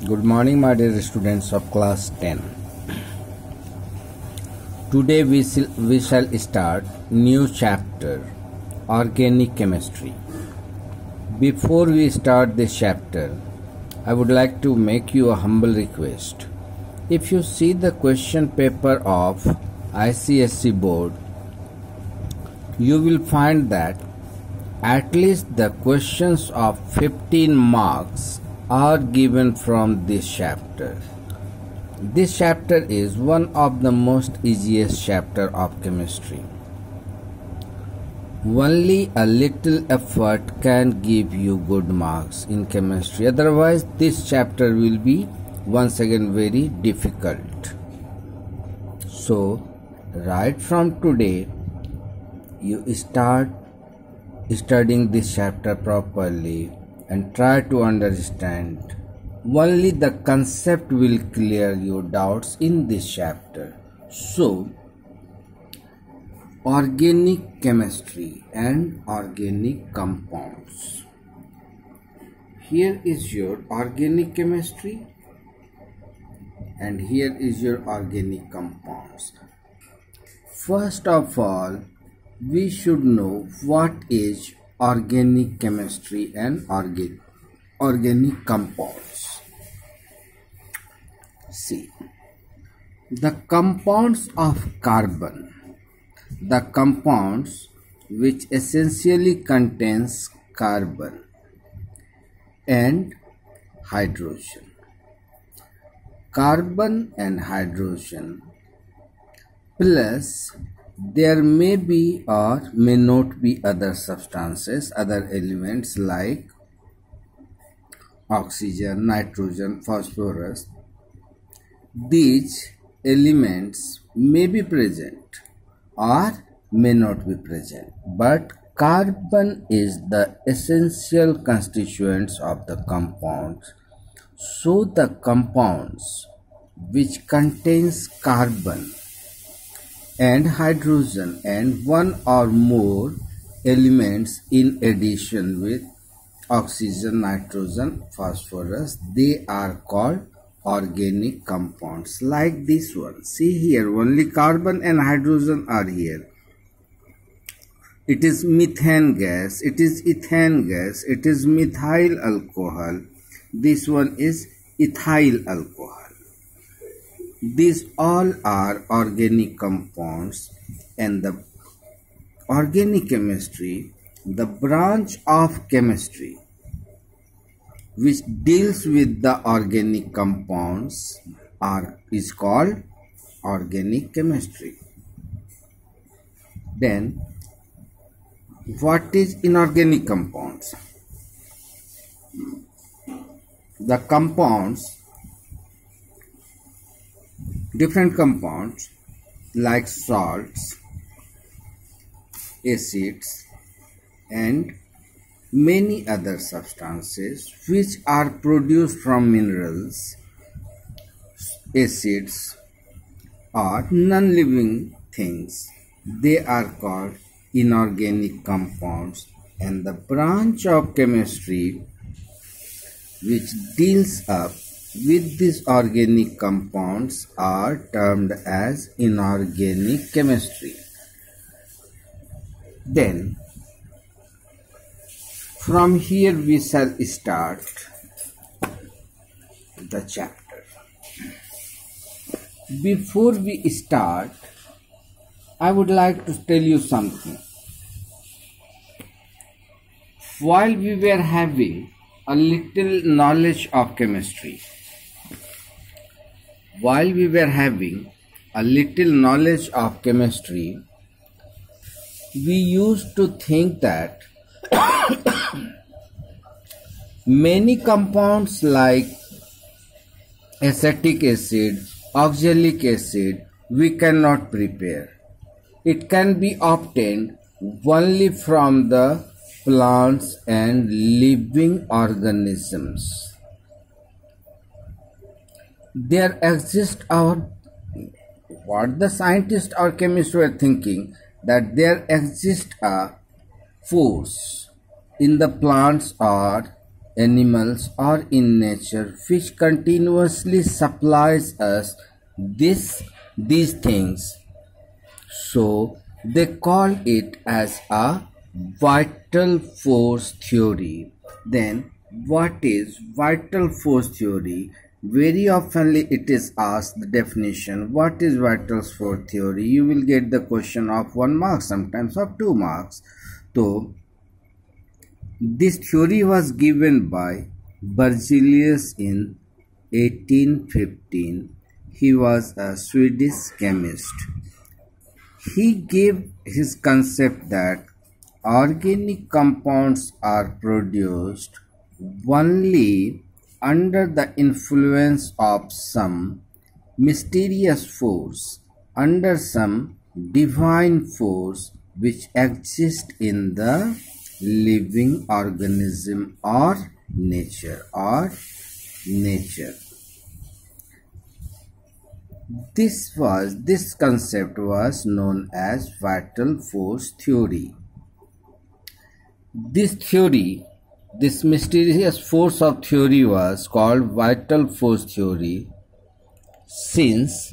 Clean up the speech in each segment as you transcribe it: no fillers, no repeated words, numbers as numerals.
Good morning, my dear students of class 10. Today we shall start new chapter, Organic Chemistry. Before we start this chapter, I would like to make you a humble request. If you see the question paper of ICSE board, you will find that at least the questions of 15 marks are given from this chapter. This chapter is one of the most easiest chapter of chemistry. Only a little effort can give you good marks in chemistry. Otherwise, this chapter will be once again very difficult. So, right from today, you start studying this chapter properly and try to understand. Only the concept will clear your doubts in this chapter. So, organic chemistry and organic compounds. Here is your organic chemistry and here is your organic compounds. First of all, we should know what is organic chemistry and organic compounds. See, the compounds of carbon, the compounds which essentially contains carbon and hydrogen. Carbon and hydrogen plus there may be or may not be other substances, other elements like oxygen, nitrogen, phosphorus. These elements may be present or may not be present, but carbon is the essential constituents of the compounds. So the compounds which contains carbon and hydrogen and one or more elements in addition with oxygen, nitrogen, phosphorus, they are called organic compounds like this one. See here, only carbon and hydrogen are here. It is methane gas, it is ethane gas, it is methyl alcohol. This one is ethyl alcohol. These all are organic compounds, and the organic chemistry, the branch of chemistry which deals with the organic compounds is called organic chemistry. Then, what is inorganic compounds? The compounds, different compounds like salts, acids and many other substances which are produced from minerals, acids or non-living things, they are called inorganic compounds, and the branch of chemistry which deals up with these organic compounds are termed as inorganic chemistry. Then, from here we shall start the chapter. Before we start, I would like to tell you something. While we were having a little knowledge of chemistry, we used to think that many compounds like acetic acid, oxalic acid, we cannot prepare. It can be obtained only from the plants and living organisms. There exists what the scientists or chemists were thinking, that there exists a force in the plants or animals or in nature which continuously supplies us these things. So they call it as a vital force theory. Then what is vital force theory? Very oftenly it is asked the definition. What is vital force theory? You will get the question of 1 mark, sometimes of 2 marks. So this theory was given by Berzelius in 1815. He was a Swedish chemist. He gave his concept that organic compounds are produced only under the influence of some mysterious force, under some divine force which exists in the living organism or nature. This concept was known as vital force theory. This mysterious force of theory was called vital force theory since,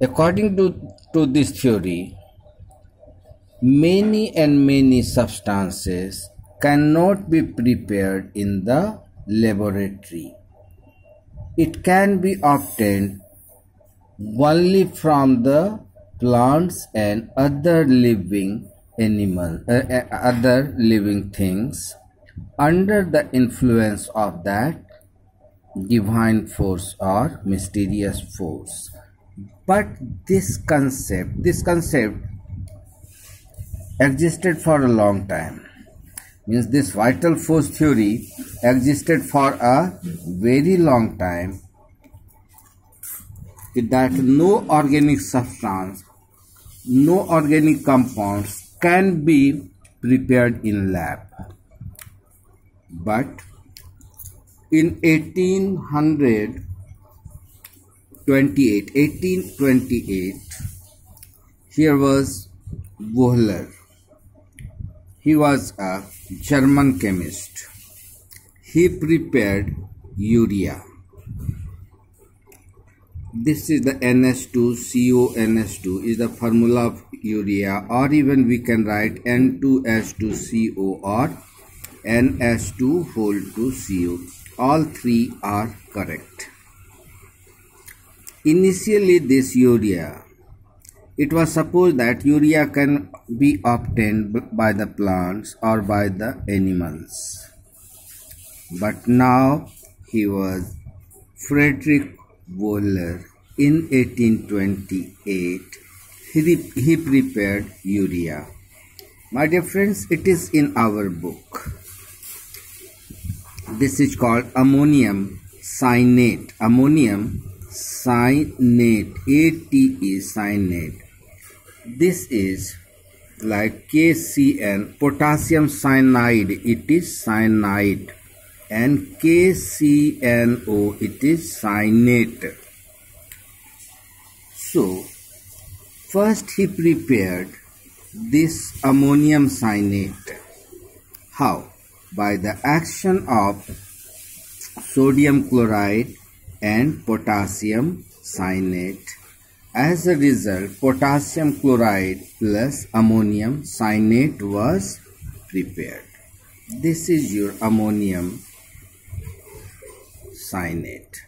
according to this theory, many substances cannot be prepared in the laboratory. It can be obtained only from the plants and other living things under the influence of that divine force or mysterious force. But this concept existed for a long time. Means this vital force theory existed for a very long time, that no organic substance, no organic compounds can be prepared in lab. But in 1828, here was Wohler. He was a German chemist. He prepared urea. This is the NH2CONH2 is the formula of urea, or even we can write N2H2CO or NH2CO. All three are correct. Initially this urea, it was supposed that urea can be obtained by the plants or by the animals. But now he was Friedrich Wohler in 1828. He prepared urea. My dear friends, it is in our book. This is called ammonium cyanate. Ammonium cyanate, ATE cyanate. This is like KCN, potassium cyanide, it is cyanide, and KCNO, it is cyanate. So first he prepared this ammonium cyanate. How? By the action of sodium chloride and potassium cyanate. As a result, potassium chloride plus ammonium cyanate was prepared. This is your ammonium cyanate.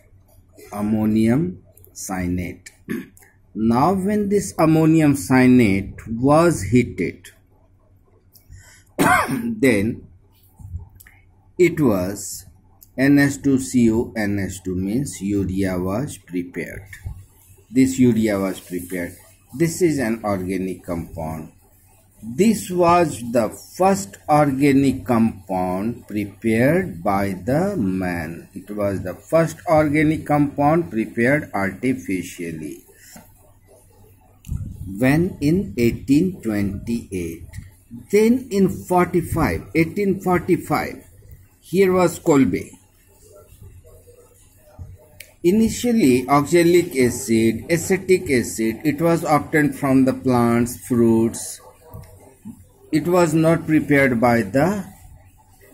Ammonium cyanate. Now when this ammonium cyanate was heated, then it was NH2CO NH2, means urea was prepared. This urea was prepared. This is an organic compound. This was the first organic compound prepared by the man. It was the first organic compound prepared artificially. When in 1828, then in 1845, here was Kolbe. Initially, oxalic acid, acetic acid, it was obtained from the plants, fruits. It was not prepared by the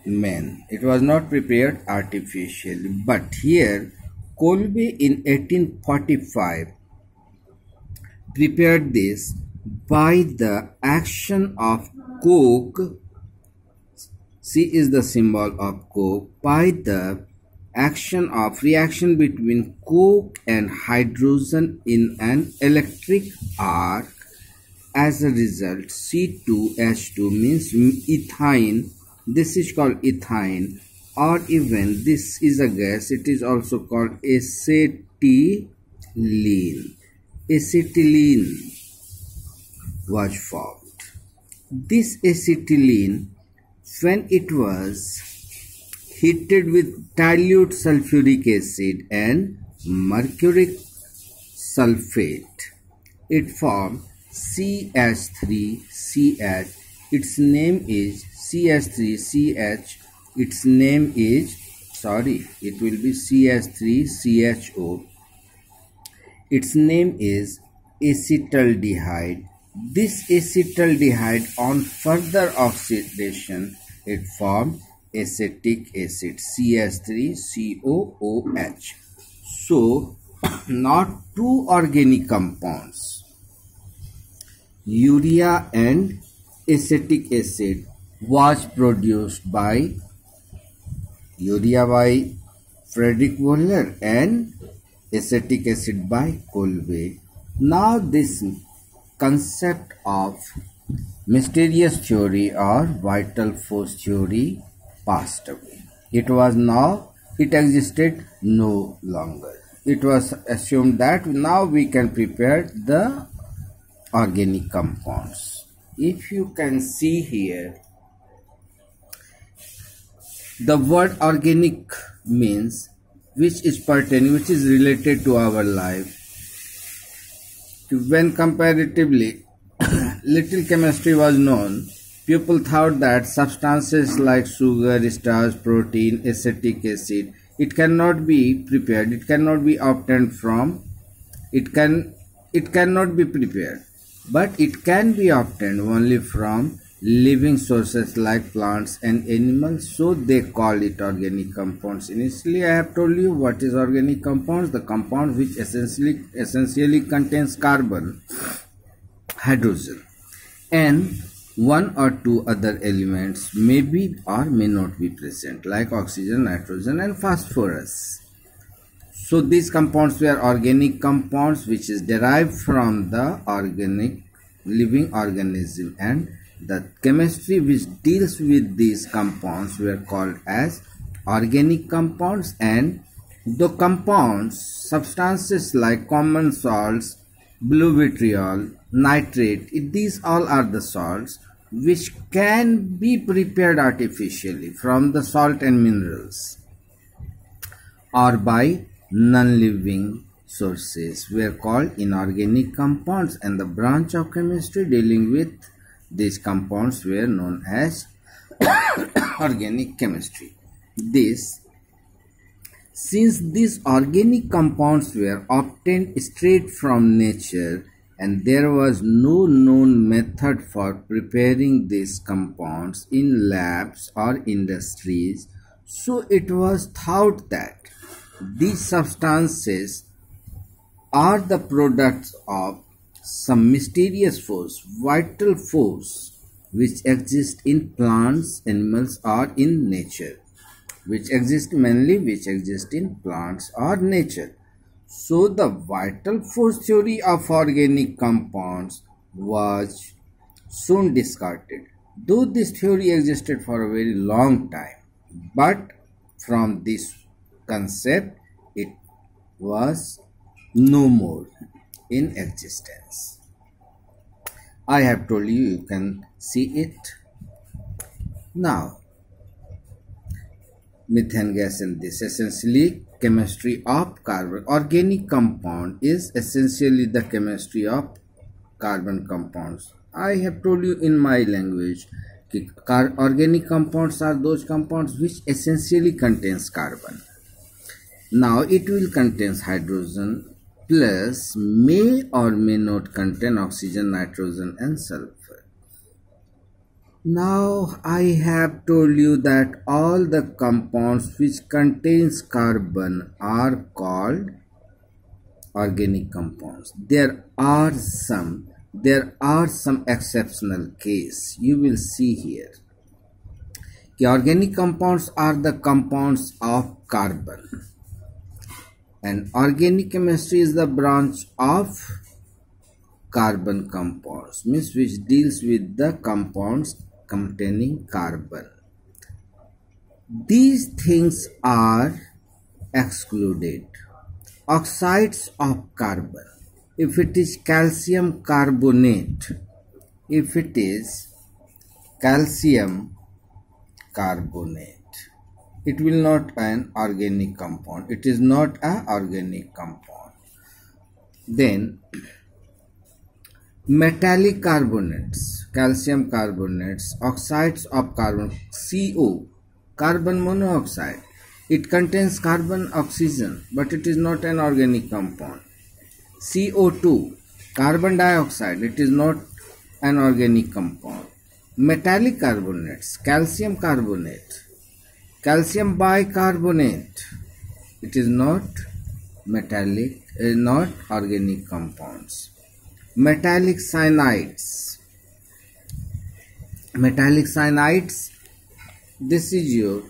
man. It was not prepared artificially. But here, Kolbe in 1845 prepared this by the action of coke. C is the symbol of coke. By the action of reaction between coke and hydrogen in an electric arc. As a result, C2H2 means ethane. This is called ethane, or even this is a gas. It is also called acetylene. Acetylene was formed. This acetylene, when it was heated with dilute sulfuric acid and mercuric sulfate, it formed CH3CH. Its name is CH3CH. Its name is, it will be CH3CHO. Its name is acetaldehyde. This acetaldehyde, on further oxidation, it formed acetic acid, CH3COOH. So, not two organic compounds, urea and acetic acid, was produced by urea by Friedrich Wöhler and acetic acid by Kolbe. Now this concept of mysterious theory or vital force theory passed away. It existed no longer. It was assumed that now we can prepare the organic compounds. If you can see here, the word organic means which is related to our life. When comparatively little chemistry was known, people thought that substances like sugar, starch, protein, acetic acid, it cannot be prepared, it cannot be obtained from, it cannot be prepared, but it can be obtained only from living sources like plants and animals, so they call it organic compounds. Initially, I have told you what is organic compounds. The compound which essentially contains carbon, hydrogen, and one or two other elements may be or may not be present, like oxygen, nitrogen, and phosphorus. So these compounds were organic compounds which is derived from the organic living organism, and the chemistry which deals with these compounds were called as organic compounds. And the compounds, substances like common salts, blue vitriol, nitrate, these all are the salts which can be prepared artificially from the salt and minerals or by non-living sources, were called inorganic compounds, and the branch of chemistry dealing with these compounds were known as organic chemistry. Since these organic compounds were obtained straight from nature and there was no known method for preparing these compounds in labs or industries, so it was thought that these substances are the products of some mysterious force, vital force, which exists in plants, animals, or in nature, which exist in plants or nature. So the vital force theory of organic compounds was soon discarded, though this theory existed for a very long time, but from this concept it was no more in existence. I have told you, you can see it. Now, methane gas in this, essentially chemistry of carbon. Organic compound is essentially the chemistry of carbon compounds. I have told you in my language, organic compounds are those compounds which essentially contains carbon. Now it will contain hydrogen plus may or may not contain oxygen, nitrogen and sulfur. Now I have told you that all the compounds which contains carbon are called organic compounds. There are some exceptional case. You will see here. The organic compounds are the compounds of carbon, and organic chemistry is the branch of carbon compounds, means which deals with the compounds containing carbon. These things are excluded. Oxides of carbon, if it is calcium carbonate, if it is calcium carbonate, it will not an organic compound. It is not an organic compound. Then metallic carbonates, calcium carbonates, oxides of carbon, CO, carbon monoxide. It contains carbon oxygen, but it is not an organic compound. CO2, carbon dioxide, it is not an organic compound. Metallic carbonates, calcium carbonate, calcium bicarbonate, it is not metallic, not organic compounds. Metallic cyanides, this is your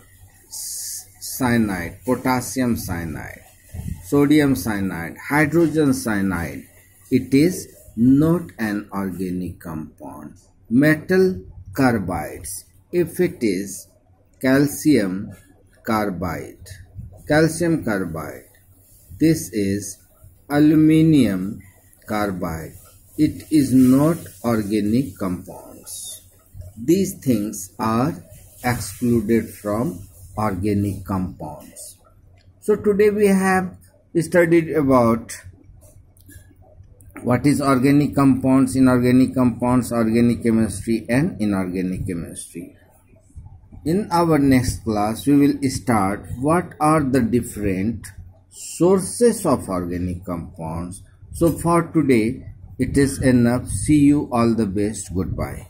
cyanide, potassium cyanide, sodium cyanide, hydrogen cyanide. It is not an organic compound. Metal carbides, if it is calcium carbide, this is aluminium carbide. It is not organic compounds. These things are excluded from organic compounds. So today we have studied about what is organic compounds, inorganic compounds, organic chemistry and inorganic chemistry. In our next class we will start what are the different sources of organic compounds. So for today it is enough. See you, all the best. Goodbye.